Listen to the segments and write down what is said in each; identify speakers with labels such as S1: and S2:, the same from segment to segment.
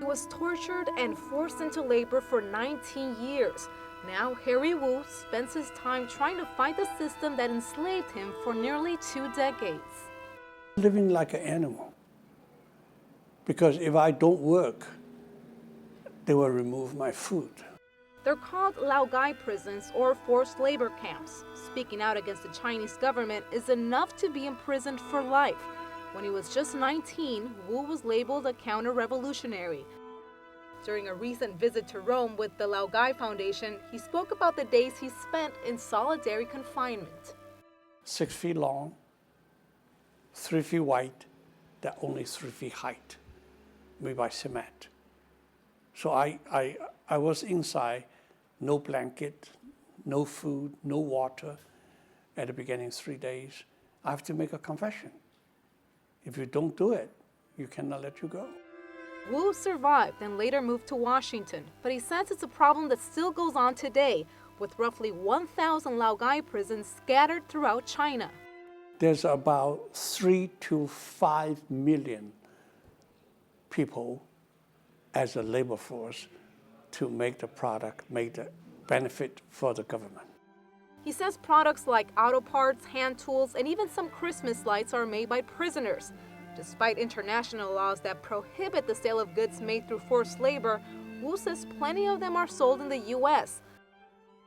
S1: was tortured and forced into labor for 19 years. Now, Harry Wu spends his time trying to fight the system that enslaved him for nearly 2 decades.
S2: Living like an animal. Because if I don't work, they will remove my food.
S1: They're called Laogai prisons or forced labor camps. Speaking out against the Chinese government is enough to be imprisoned for life. When he was just 19, Wu was labeled a counter-revolutionary. During a recent visit to Rome with the Laogai Foundation, he spoke about the days he spent in solitary confinement.
S2: 6 feet long, 3 feet wide, that only 3 feet height, made by cement. So I was inside, no blanket, no food, no water. At the beginning 3 days, I have to make a confession. If you don't do it, you cannot let you go.
S1: Wu survived and later moved to Washington, but he says it's a problem that still goes on today, with roughly 1,000 Laogai prisons scattered throughout China.
S2: There's about 3 to 5 million people as a labor force to make the product, make the benefit for the government.
S1: He says products like auto parts, hand tools, and even some Christmas lights are made by prisoners. Despite international laws that prohibit the sale of goods made through forced labor, Wu says plenty of them are sold in the U.S.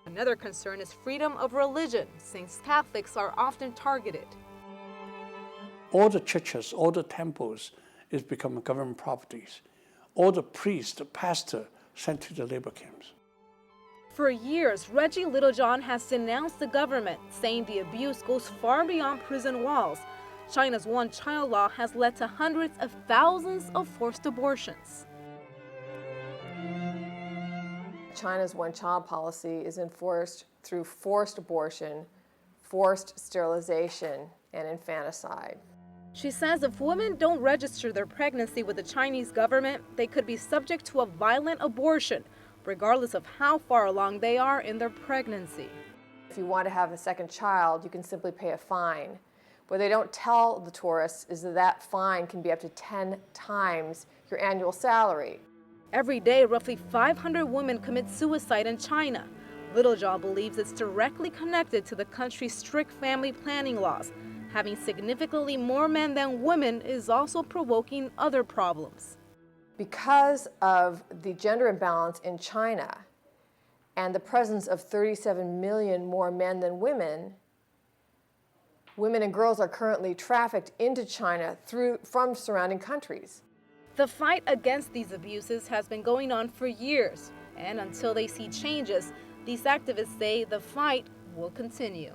S1: Another concern is freedom of religion, since Catholics are often targeted.
S2: All the churches, all the temples is becoming government properties. All the priests, the pastor, sent to the labor camps.
S1: For years, Reggie Littlejohn has denounced the government, saying the abuse goes far beyond prison walls. China's one-child law has led to hundreds of thousands of forced abortions.
S3: China's one-child policy is enforced through forced abortion, forced sterilization, and infanticide.
S1: She says if women don't register their pregnancy with the Chinese government, they could be subject to a violent abortion, regardless of how far along they are in their pregnancy.
S3: If you want to have a second child, you can simply pay a fine. What they don't tell the tourists is that that fine can be up to 10 times your annual salary.
S1: Every day, roughly 500 women commit suicide in China. Littlejohn believes it's directly connected to the country's strict family planning laws. Having significantly more men than women is also provoking other problems.
S3: Because of the gender imbalance in China and the presence of 37 million more men than women, women and girls are currently trafficked into China from surrounding countries.
S1: The fight against these abuses has been going on for years, and until they see changes, these activists say the fight will continue.